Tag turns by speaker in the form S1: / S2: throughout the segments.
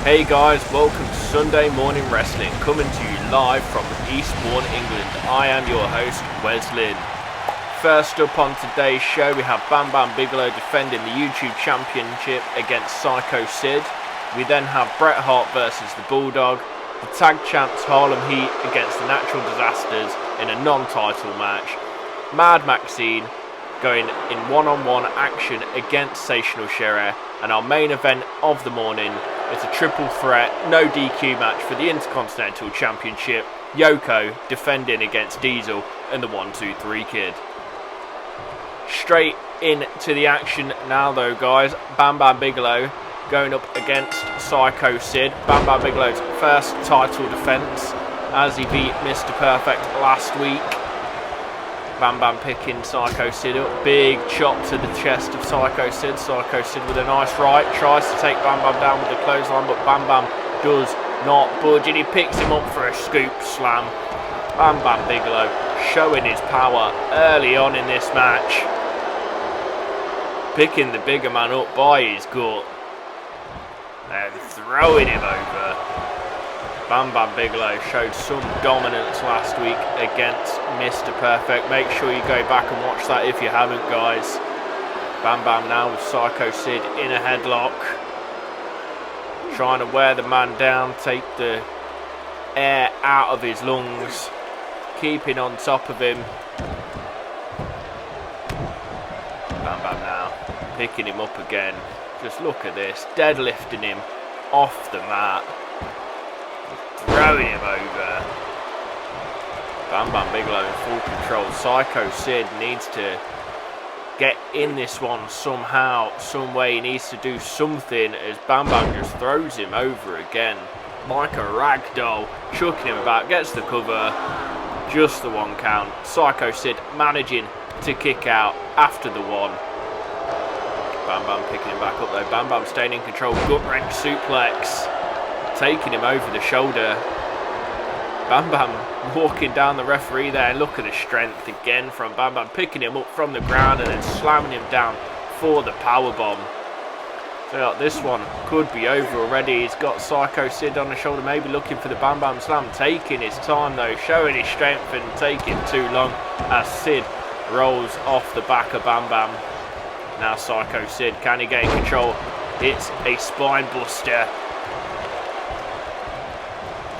S1: Hey guys, welcome to Sunday Morning Wrestling, coming to you live from Eastbourne, England. I am your host, Wes Lynn. First up on today's show, we have Bam Bam Bigelow defending the YouTube Championship against Sycho Sid. We then have Bret Hart versus the Bulldog, the tag champs Harlem Heat against the Natural Disasters in a non-title match. Mad Maxine going in one-on-one action against Sensational Sherri, and our main event of the morning is a triple threat, no DQ match for the Intercontinental Championship. Yoko defending against Diesel and the 1-2-3 Kid. Straight into the action now though, guys. Bam Bam Bigelow going up against Sycho Sid. Bam Bam Bigelow's first title defence as he beat Mr. Perfect last week. Bam Bam picking Sycho Sid up. Big chop to the chest of Sycho Sid. Sycho Sid with a nice right. Tries to take Bam Bam down with the clothesline, but Bam Bam does not budge, and he picks him up for a scoop slam. Bam Bam Bigelow showing his power early on in this match. Picking the bigger man up by his gut and throwing him over. Bam Bam Bigelow showed some dominance last week against Mr. Perfect. Make sure you go back and watch that if you haven't, guys. Bam Bam now with Sycho Sid in a headlock. Trying to wear the man down, take the air out of his lungs. Keeping on top of him. Bam Bam now picking him up again. Just look at this, deadlifting him off the mat. Throwing him over. Bam Bam Bigelow in full control. Sycho Sid needs to get in this one somehow, some way. He needs to do something as Bam Bam just throws him over again. Like a rag doll. Chucking him about, gets the cover. Just the one count. Sycho Sid managing to kick out after the one. Bam Bam picking him back up though. Bam Bam staying in control. Gut wrench suplex. Taking him over the shoulder. Bam Bam walking down the referee there. Look at the strength again from Bam Bam. Picking him up from the ground and then slamming him down for the powerbomb. So this one could be over already. He's got Sycho Sid on the shoulder, maybe looking for the Bam Bam slam. Taking his time though, showing his strength and taking too long as Sid rolls off the back of Bam Bam. Now Sycho Sid, can he get in control? It's a spine buster.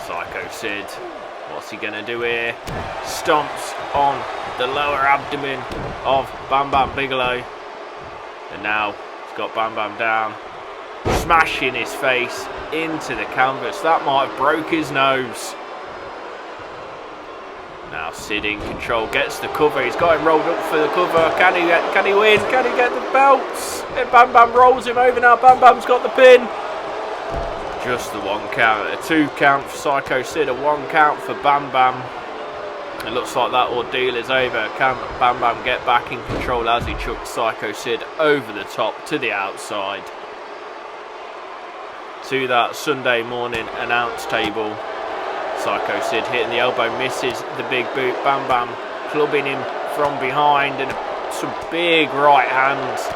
S1: Sycho Sid, what's he going to do here? Stomps on the lower abdomen of Bam Bam Bigelow. And now he's got Bam Bam down. Smashing his face into the canvas. That might have broke his nose. Now Sid in control, gets the cover. He's got him rolled up for the cover. Can he win? Can he get the belts? And Bam Bam rolls him over now. Bam Bam's got the pin. Just the one count. A 2 count for Sycho Sid. A 1 count for Bam Bam. It looks like that ordeal is over. Can Bam Bam get back in control as he chucks Sycho Sid over the top to the outside? To that Sunday morning announce table. Sycho Sid hitting the elbow, misses the big boot. Bam Bam clubbing him from behind and some big right hands.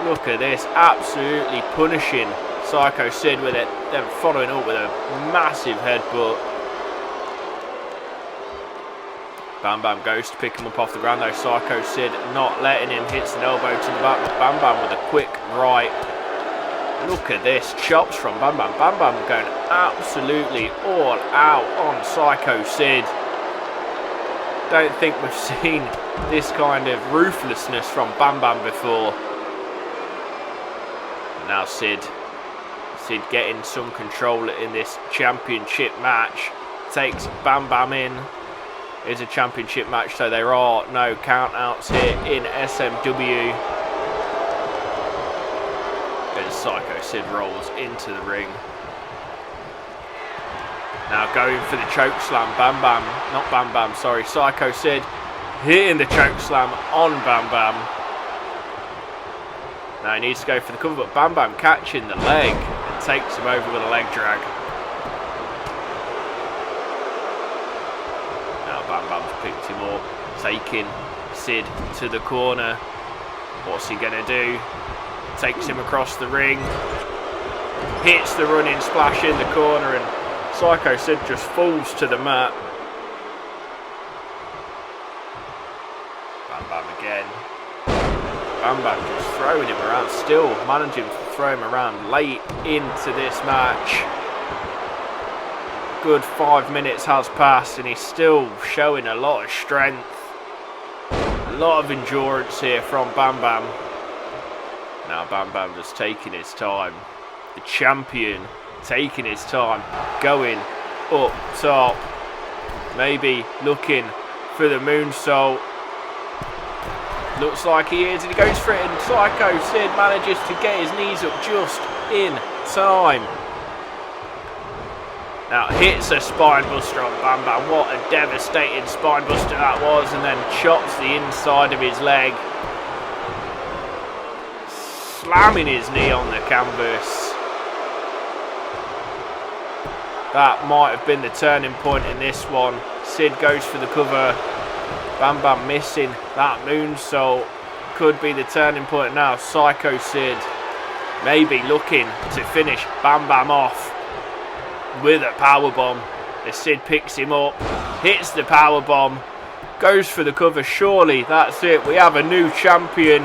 S1: Look at this, absolutely punishing Sycho Sid with it, then following up with a massive headbutt. Bam Bam goes to pick him up off the ground though. Sycho Sid not letting him, hits an elbow to the back. Bam Bam with a quick right. Look at this, chops from Bam Bam. Bam Bam going absolutely all out on Sycho Sid. Don't think we've seen this kind of ruthlessness from Bam Bam before. Now Sid getting some control in this championship match. Takes Bam Bam in. It's a championship match, so there are no countouts here in SMW. As Sycho Sid rolls into the ring. Now going for the choke slam. Sycho Sid hitting the choke slam on Bam Bam. Now he needs to go for the cover, but Bam Bam catching the leg and takes him over with a leg drag. Now Bam Bam's picked him up, taking Sid to the corner. What's he going to do? Takes him across the ring. hits the running splash in the corner, and Sycho Sid just falls to the mat. Bam Bam again. Bam Bam just throwing him around, still managing to throw him around late into this match. Good 5 minutes has passed and he's still showing a lot of strength. A lot of endurance here from Bam Bam. Now Bam Bam just taking his time. The champion taking his time. Going up top. Maybe looking for the moonsault. Looks like he is, and he goes for it, and Sycho Sid manages to get his knees up just in time. Now hits a spine buster on Bam Bam. What a devastating spine buster that was, and then chops the inside of his leg. Slamming his knee on the canvas. That might have been the turning point in this one. Sid goes for the cover. Bam Bam missing that moonsault. Could be the turning point now. Sycho Sid maybe looking to finish Bam Bam off with a powerbomb. As Sid picks him up, hits the powerbomb, goes for the cover. Surely that's it. We have a new champion.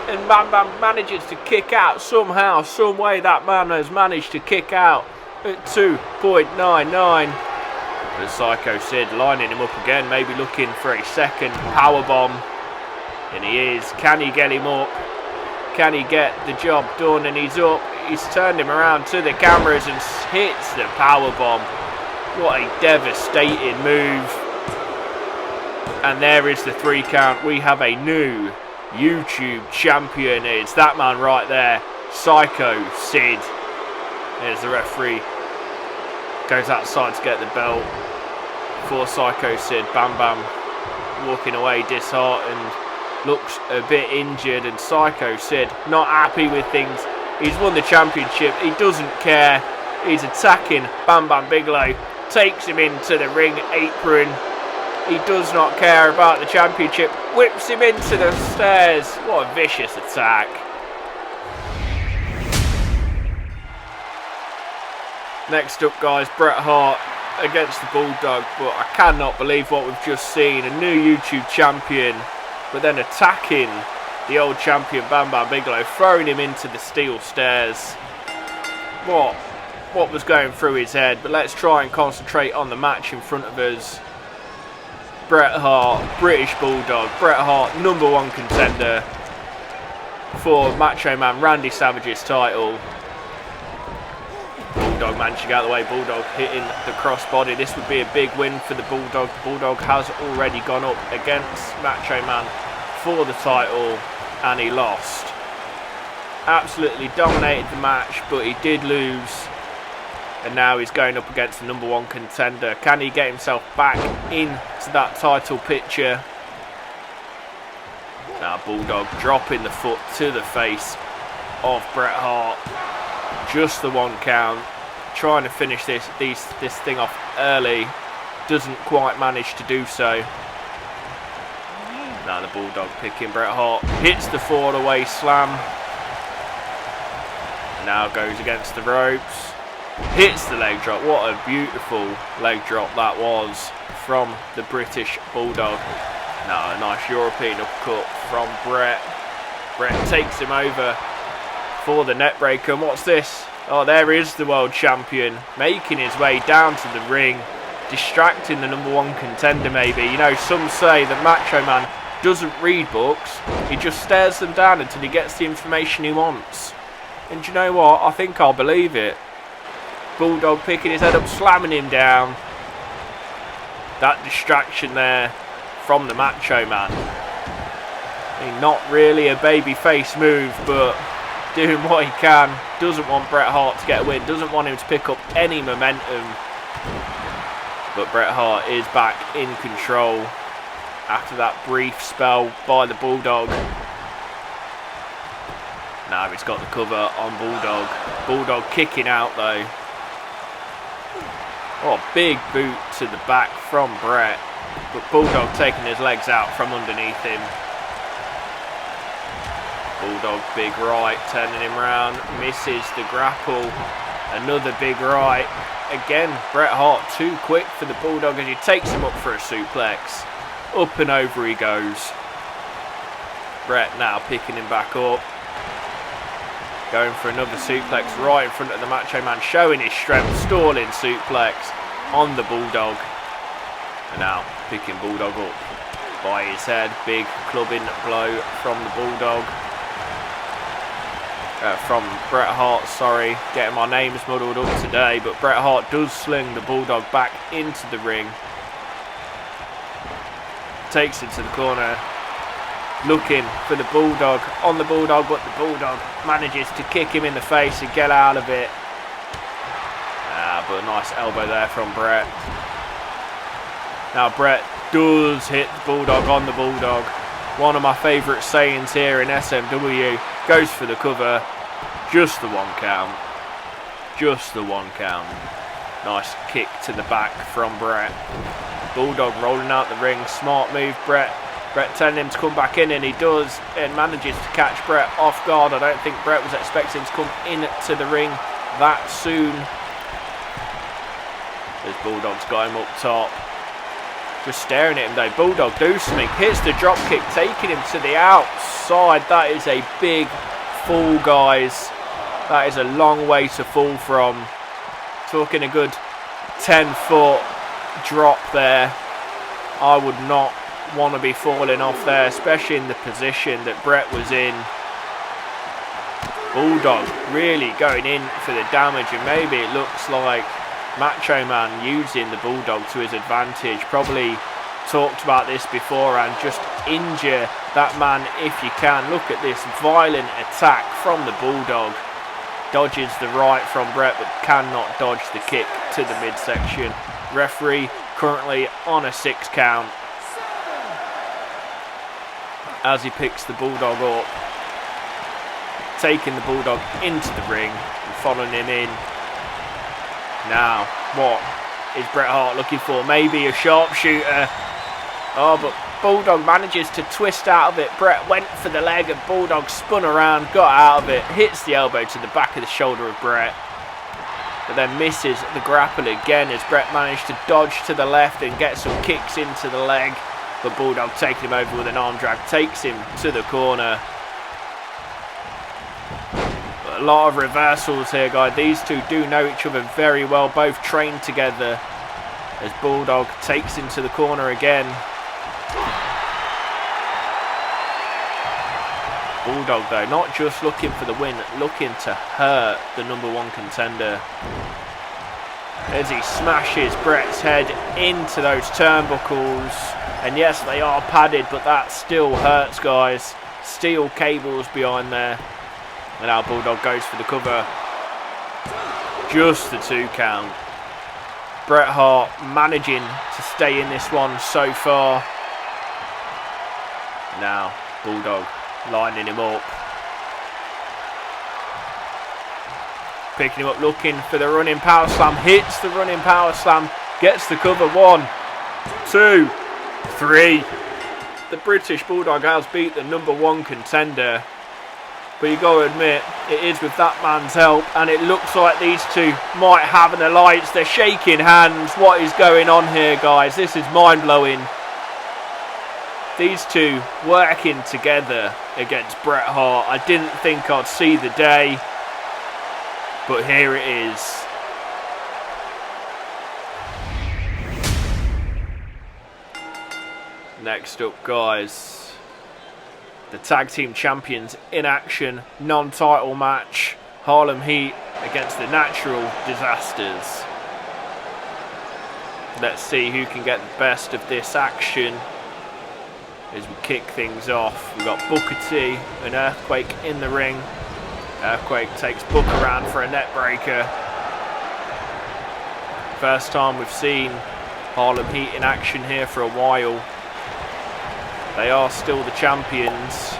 S1: And Bam Bam manages to kick out somehow, some way. That man has managed to kick out at 2.99. But Sycho Sid lining him up again, maybe looking for a second powerbomb. And he is. Can he get him up? Can he get the job done? And he's up. He's turned him around to the cameras and hits the powerbomb. What a devastating move. And there is the 3 count. We have a new YouTube champion. It's that man right there, Sycho Sid. There's the referee. Goes outside to get the belt for Sycho Sid. Bam Bam walking away disheartened, looks a bit injured, and Sycho Sid not happy with things. He's won the championship, he doesn't care. He's attacking Bam Bam Bigelow, takes him into the ring apron. He does not care about the championship, whips him into the stairs. What a vicious attack. Next up, guys, Bret Hart against the Bulldog, but I cannot believe what we've just seen. A new YouTube champion, but then attacking the old champion Bam Bam Bigelow, throwing him into the steel stairs. What was going through his head? But let's try and concentrate on the match in front of us. Bret Hart, British Bulldog. Bret Hart, #1 contender for Macho Man Randy Savage's title. Bulldog managed to get out of the way. Bulldog hitting the crossbody. This would be a big win for the Bulldog. The Bulldog has already gone up against Macho Man for the title, and he lost. Absolutely dominated the match, but he did lose. And now he's going up against the #1 contender. Can he get himself back into that title picture? Now Bulldog dropping the foot to the face of Bret Hart. Just the 1 count. Trying to finish this thing off early. Doesn't quite manage to do so. Now the Bulldog picking Bret Hart. Hits the forward away slam. Now goes against the ropes. Hits the leg drop. What a beautiful leg drop that was from the British Bulldog. Now a nice European uppercut from Bret. Bret takes him over for the net breaker. And what's this? Oh, there is the world champion making his way down to the ring, distracting the #1 contender maybe. You know, some say that Macho Man doesn't read books. He just stares them down until he gets the information he wants. And you know what? I think I'll believe it. Bulldog picking his head up, slamming him down. That distraction there from the Macho Man. I mean, not really a babyface move, but doing what he can. Doesn't want Bret Hart to get a win. Doesn't want him to pick up any momentum. But Bret Hart is back in control after that brief spell by the Bulldog. Now he's got the cover on Bulldog. Bulldog kicking out though. Oh, big boot to the back from Bret. But Bulldog taking his legs out from underneath him. Bulldog, big right, turning him round, misses the grapple. Another big right. Again, Bret Hart too quick for the Bulldog as he takes him up for a suplex. Up and over he goes. Bret now picking him back up. Going for another suplex right in front of the Macho Man, showing his strength, stalling suplex on the Bulldog. And now picking Bulldog up by his head. Big clubbing blow from the Bulldog. From Bret Hart, sorry. Getting my names muddled up today. But Bret Hart does sling the Bulldog back into the ring. Takes it to the corner. Looking for the Bulldog, on the Bulldog, but the Bulldog manages to kick him in the face and get out of it. But a nice elbow there from Bret. Now Bret does hit the Bulldog on the Bulldog. One of my favourite sayings here in SMW. Goes for the cover. Just the one count. Just the one count. Nice kick to the back from Bret. Bulldog rolling out the ring. Smart move, Bret. Bret telling him to come back in, and he does, and manages to catch Bret off guard. I don't think Bret was expecting to come into the ring that soon. As Bulldog's got him up top. Just staring at him though. Bulldog do something. Hits the drop kick, taking him to the outside. That is a big fall, guys. That is a long way to fall from. Talking a good 10-foot drop there. I would not want to be falling off there, especially in the position that Bret was in. Bulldog really going in for the damage, and maybe it looks like Macho Man using the Bulldog to his advantage. Probably talked about this before, and just injure that man if you can. Look at this violent attack from the Bulldog. Dodges the right from Bret, but cannot dodge the kick to the midsection. Referee currently on a 6 count. As he picks the Bulldog up, taking the Bulldog into the ring and following him in. Now, what is Bret Hart looking for? Maybe a sharpshooter. Oh, but Bulldog manages to twist out of it. Bret went for the leg and Bulldog spun around, got out of it, hits the elbow to the back of the shoulder of Bret. But then misses the grapple again as Bret managed to dodge to the left and get some kicks into the leg. But Bulldog taking him over with an arm drag, takes him to the corner. But a lot of reversals here, guys. These two do know each other very well, both trained together. As Bulldog takes him to the corner again. Bulldog, though, not just looking for the win, looking to hurt the #1 contender. As he smashes Bret's head into those turnbuckles. And yes, they are padded, but that still hurts, guys. Steel cables behind there. And now Bulldog goes for the cover. Just the 2 count. Bret Hart managing to stay in this one so far. Now Bulldog lining him up. Picking him up, looking for the running power slam. Hits the running power slam. Gets the cover. 1, 2, 3. The British Bulldog has beat the #1 contender. But you got to admit, it is with that man's help. And it looks like these two might have an alliance. They're shaking hands. What is going on here, guys? This is mind-blowing. These two working together against Bret Hart. I didn't think I'd see the day. But here it is. Next up, guys, the tag team champions in action, non-title match. Harlem Heat against the Natural Disasters. Let's see who can get the best of this action as we kick things off. We've got Booker T and Earthquake in the ring. Earthquake takes Book around for a net breaker. First time we've seen Harlem Heat in action here for a while. They are still the champions.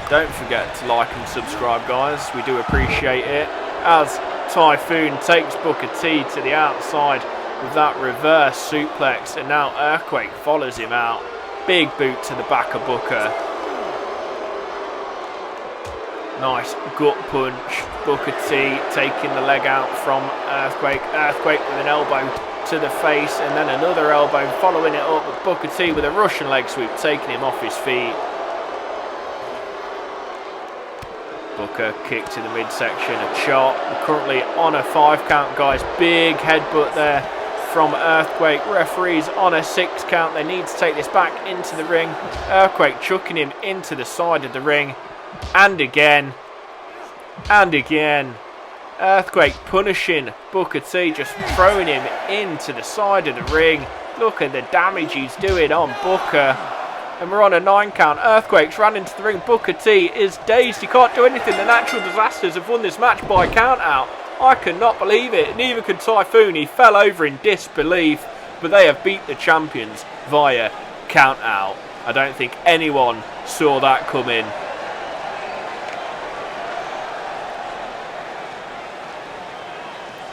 S1: Don't forget to like and subscribe, guys. We do appreciate it. As Typhoon takes Booker T to the outside with that reverse suplex. And now Earthquake follows him out. Big boot to the back of Booker. Nice gut punch. Booker T taking the leg out from Earthquake. Earthquake with an elbow to the face and then another elbow following it up. But Booker T with a Russian leg sweep taking him off his feet. Booker kick to the midsection, a chop. We're currently on a 5 count, guys. Big headbutt there from Earthquake. Referees on a 6 count. They need to take this back into the ring. Earthquake chucking him into the side of the ring. And again. And again. Earthquake punishing Booker T, just throwing him into the side of the ring. Look at the damage he's doing on Booker. And we're on a 9 count. Earthquake's ran into the ring. Booker T is dazed. He can't do anything. The Natural Disasters have won this match by count out. I cannot believe it. Neither could Typhoon. He fell over in disbelief. But they have beat the champions via count out. I don't think anyone saw that coming.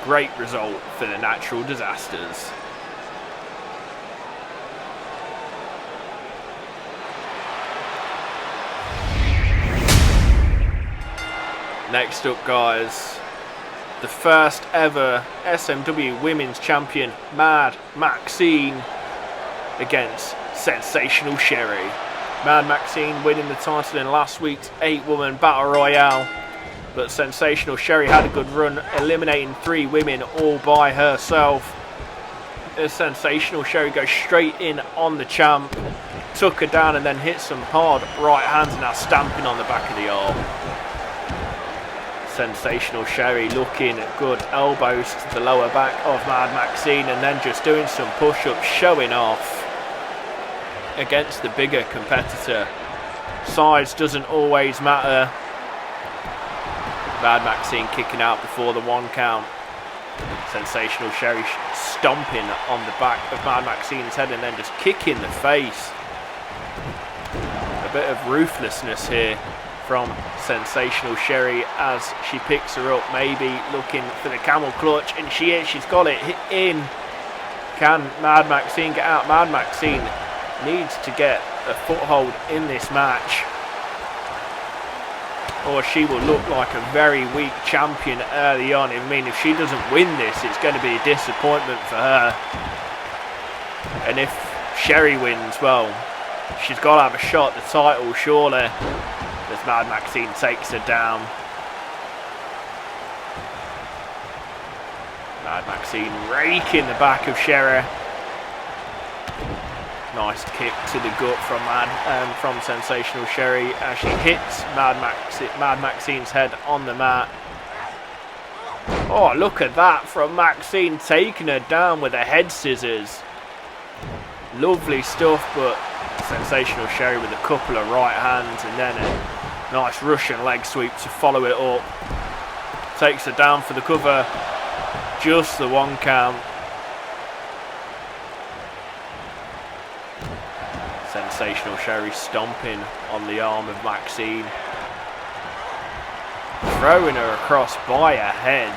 S1: Great result for the Natural Disasters. Next up, guys, the first ever SMW Women's Champion, Mad Maxine, against Sensational Sherri. Mad Maxine winning the title in last week's 8-woman Battle Royale. But Sensational Sherri had a good run, eliminating 3 women all by herself. As Sensational Sherri goes straight in on the champ, took her down and then hit some hard right hands, now stamping on the back of the arm. Sensational Sherri looking at good elbows to the lower back of Mad Maxine and then just doing some push-ups, showing off against the bigger competitor. Size doesn't always matter. Mad Maxine kicking out before the 1 count. Sensational Sherri stomping on the back of Mad Maxine's head and then just kicking the face. A bit of ruthlessness here from Sensational Sherri as she picks her up, maybe looking for the camel clutch, and she's got it in. Can Mad Maxine get out? Mad Maxine needs to get a foothold in this match, or she will look like a very weak champion early on. I mean, if she doesn't win this, it's going to be a disappointment for her. And if Sherri wins, well, she's got to have a shot at the title, surely. As Mad Maxine takes her down. Mad Maxine raking the back of Sherri. Nice kick to the gut from Sensational Sherri as she hits Mad Maxine's head on the mat. Oh, look at that from Maxine, taking her down with the head scissors. Lovely stuff, but Sensational Sherri with a couple of right hands and then a nice Russian leg sweep to follow it up. Takes her down for the cover. Just the 1 count. Sensational Sherri stomping on the arm of Maxine. Throwing her across by her head.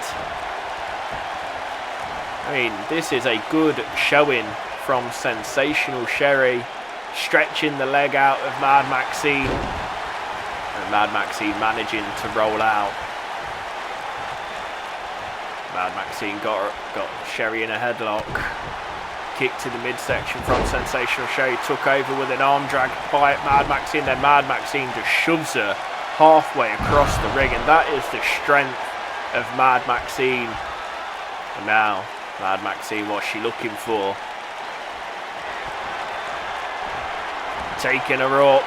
S1: I mean, this is a good showing from Sensational Sherri. Stretching the leg out of Mad Maxine. And Mad Maxine managing to roll out. Mad Maxine got Sherri in a headlock. Kick to the midsection from Sensational Sherri. Took over with an arm drag by Mad Maxine. Then Mad Maxine just shoves her halfway across the ring. And that is the strength of Mad Maxine. And now, Mad Maxine, what's she looking for? Taking her up.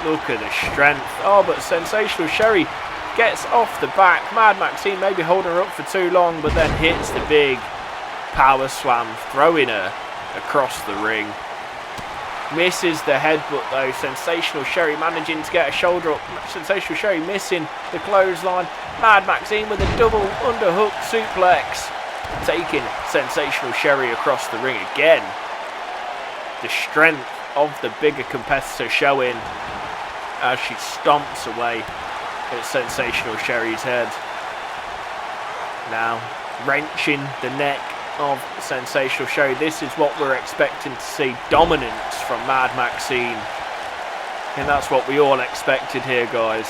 S1: Look at the strength. Oh, but Sensational Sherri gets off the back. Mad Maxine maybe holding her up for too long, but then hits the big power slam, throwing her across the ring. Misses the headbutt though. Sensational Sherri managing to get a shoulder up. Sensational Sherri missing the clothesline. Mad Maxine with a double underhook suplex. Taking Sensational Sherri across the ring again. The strength of the bigger competitor showing as she stomps away at Sensational Sherri's head. Now wrenching the neck of Sensational Sherri. This is what we're expecting to see. Dominance from Mad Maxine. And that's what we all expected here, guys.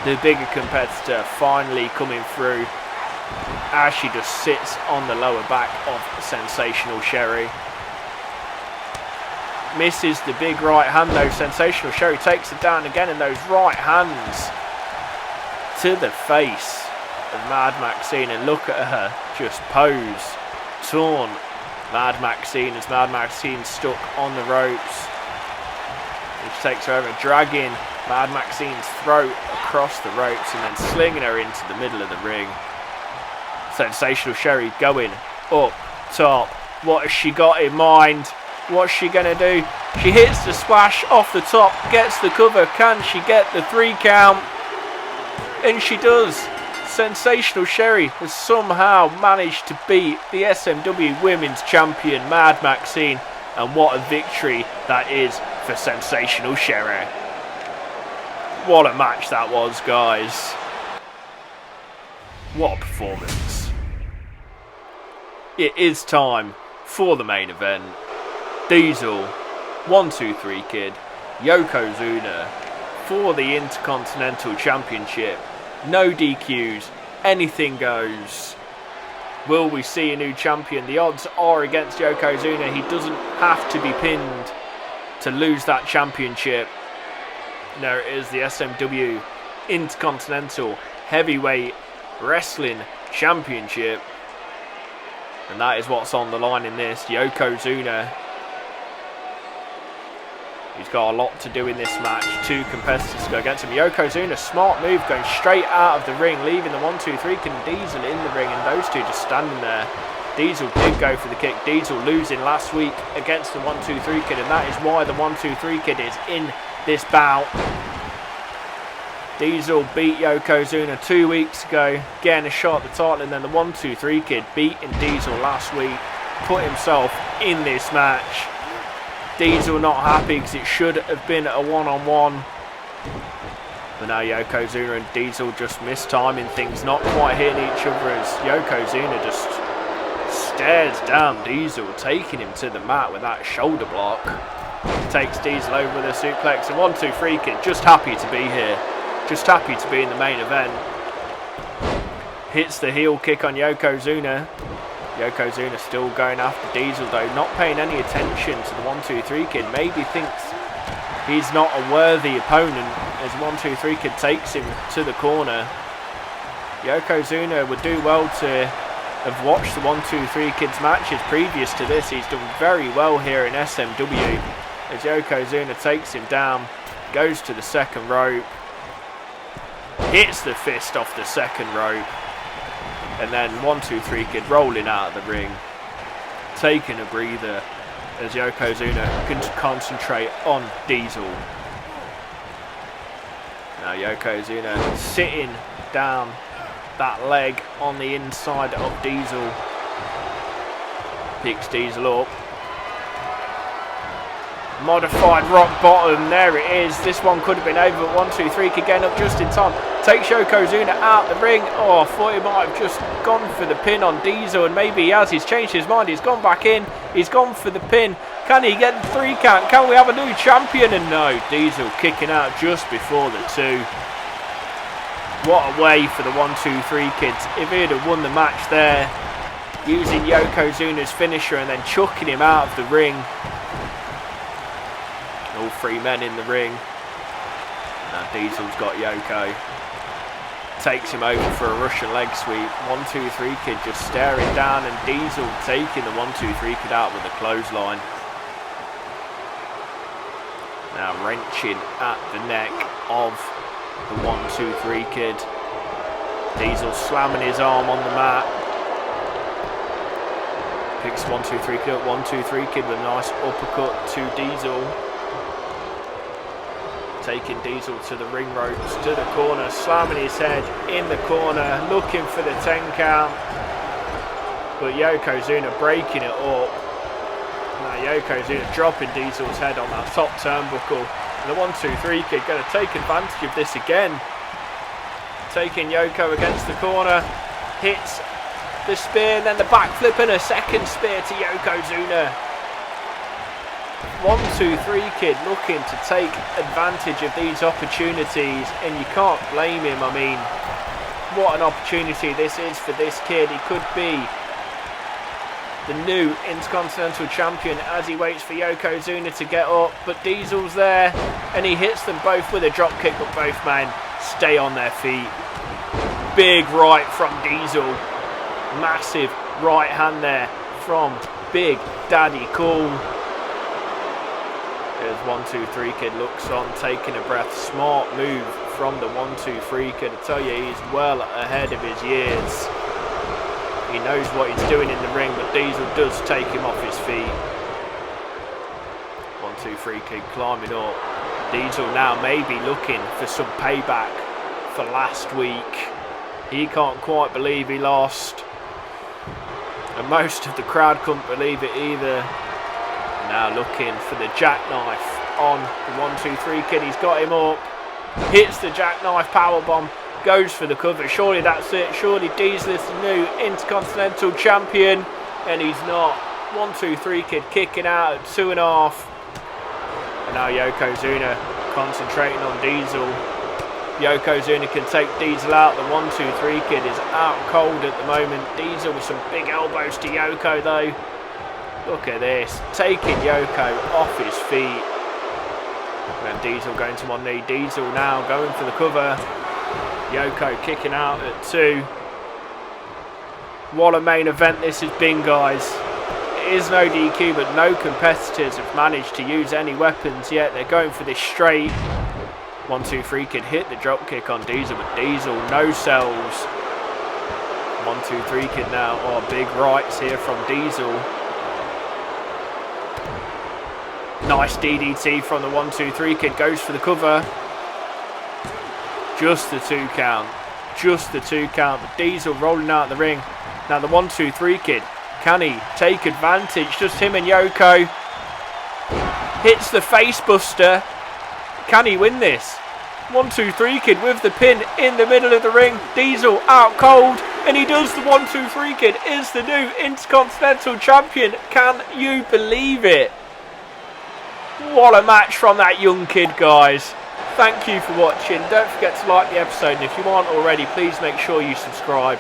S1: The bigger competitor finally coming through as she just sits on the lower back of Sensational Sherri. Misses the big right hand though. Sensational Sherri takes it down again, and those right hands to the face of Mad Maxine. And look at her just pose. Torn Mad Maxine as Mad Maxine stuck on the ropes. Which takes her over, dragging Mad Maxine's throat across the ropes and then slinging her into the middle of the ring. Sensational Sherri going up top. What has she got in mind? What's she going to do? She hits the splash off the top, gets the cover. Can she get the 3 count? And she does. Sensational Sherri has somehow managed to beat the SMW Women's Champion Mad Maxine. And what a victory that is for Sensational Sherri. What a match that was, guys. What a performance. It is time for the main event. Diesel, 1-2-3 Kid, Yokozuna for the Intercontinental Championship. No DQs, anything goes. Will we see a new champion? The odds are against Yokozuna. He doesn't have to be pinned to lose that championship. There it is, the SMW Intercontinental Heavyweight Wrestling Championship. And that is what's on the line in this. Yokozuna. He's got a lot to do in this match. 2 competitors to go against him. Yokozuna, smart move, going straight out of the ring, leaving the 1-2-3 Kid and Diesel in the ring, and those two just standing there. Diesel did go for the kick. Diesel losing last week against the 1-2-3 Kid, and that is why the 1-2-3 Kid is in this bout. Diesel beat Yokozuna 2 weeks ago, getting a shot at the title, and then the 1-2-3 Kid beating Diesel last week, put himself in this match. Diesel not happy because it should have been a one-on-one. But now Yokozuna and Diesel just mistiming things, not quite hitting each other as Yokozuna just stares down Diesel, taking him to the mat with that shoulder block. Takes Diesel over with a suplex. And 1-2-3 Kid just happy to be here. Just happy to be in the main event. Hits the heel kick on Yokozuna. Yokozuna still going after Diesel though, not paying any attention to the 1-2-3 Kid. Maybe thinks he's not a worthy opponent as 1-2-3 Kid takes him to the corner. Yokozuna would do well to have watched the 1-2-3 Kid's matches previous to this. He's done very well here in SMW as Yokozuna takes him down, goes to the second rope, hits the fist off the second rope. And then 1-2-3 Kid rolling out of the ring, taking a breather as Yokozuna can concentrate on Diesel. Now Yokozuna sitting down that leg on the inside of Diesel. Picks Diesel up. Modified rock bottom, there it is. This one could have been over, but 1-2-3 Kid getting up just in time. Takes Yokozuna out the ring. Oh, I thought he might have just gone for the pin on Diesel, and maybe he has. He's changed his mind. He's gone back in. He's gone for the pin. Can he get the 3 count? Can we have a new champion? And no, Diesel kicking out just before the 2. What a way for the 1-2-3 Kids. If he'd have won the match there, using Yokozuna's finisher and then chucking him out of the ring. All 3 men in the ring. Now Diesel's got Yoko. Takes him over for a Russian leg sweep. 1-2-3 Kid just staring down, and Diesel taking the 1-2-3 Kid out with a clothesline. Now wrenching at the neck of the 1-2-3 Kid. Diesel slamming his arm on the mat. Picks 1-2-3 Kid up. 1-2-3 Kid with a nice uppercut to Diesel. Taking Diesel to the ring ropes, to the corner, slamming his head in the corner, looking for the 10 count. But Yokozuna breaking it up. Now Yokozuna dropping Diesel's head on that top turnbuckle. And the 1-2-3 Kid going to take advantage of this again. Taking Yoko against the corner, hits the spear, and then the backflip and a second spear to Yokozuna. 1-2-3 Kid looking to take advantage of these opportunities, and you can't blame him. I mean, what an opportunity this is for this kid. He could be the new Intercontinental Champion as he waits for Yokozuna to get up, but Diesel's there and he hits them both with a drop kick, but both men stay on their feet. Big right from Diesel, massive right hand there from Big Daddy Cool. There's 1-2-3 Kid, looks on, taking a breath. Smart move from the 1-2-3 Kid. I tell you, he's well ahead of his years. He knows what he's doing in the ring, but Diesel does take him off his feet. 1-2-3 Kid climbing up. Diesel now maybe looking for some payback for last week. He can't quite believe he lost. And most of the crowd couldn't believe it either. Now looking for the jackknife on the 1-2-3 Kid. He's got him up. Hits the jackknife powerbomb. Goes for the cover. Surely that's it. Surely Diesel is the new Intercontinental Champion. And he's not. 1-2-3 Kid kicking out at 2.5. And now Yokozuna concentrating on Diesel. Yokozuna can take Diesel out. The 1-2-3 Kid is out cold at the moment. Diesel with some big elbows to Yoko though. Look at this. Taking Yoko off his feet. And Diesel going to one knee. Diesel now going for the cover. Yoko kicking out at 2. What a main event this has been, guys. It is no DQ, but no competitors have managed to use any weapons yet. They're going for this straight. 1-2-3 Kid hit the drop kick on Diesel, but Diesel no sells. 1-2-3 Kid now. Oh, big rights here from Diesel. Nice DDT from the 1-2-3 Kid. Goes for the cover. Just the 2 count. Just the 2 count. But Diesel rolling out the ring. Now the 1-2-3 Kid. Can he take advantage? Just him and Yoko. Hits the face buster. Can he win this? 1-2-3 Kid with the pin in the middle of the ring. Diesel out cold. And he does. The 1-2-3 Kid is the new Intercontinental Champion. Can you believe it? What a match from that young kid, guys. Thank you for watching. Don't forget to like the episode, and if you aren't already, please make sure you subscribe.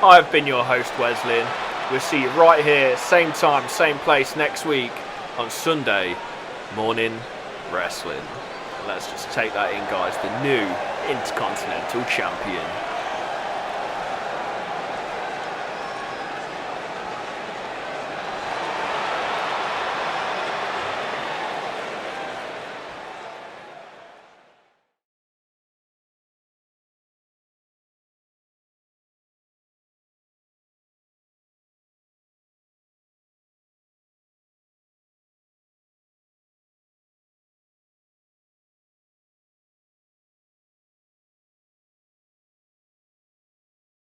S1: I have been your host, Wesley. We'll see you right here, same time, same place next week on Sunday Morning Wrestling. Let's just take that in, guys. The new Intercontinental Champion.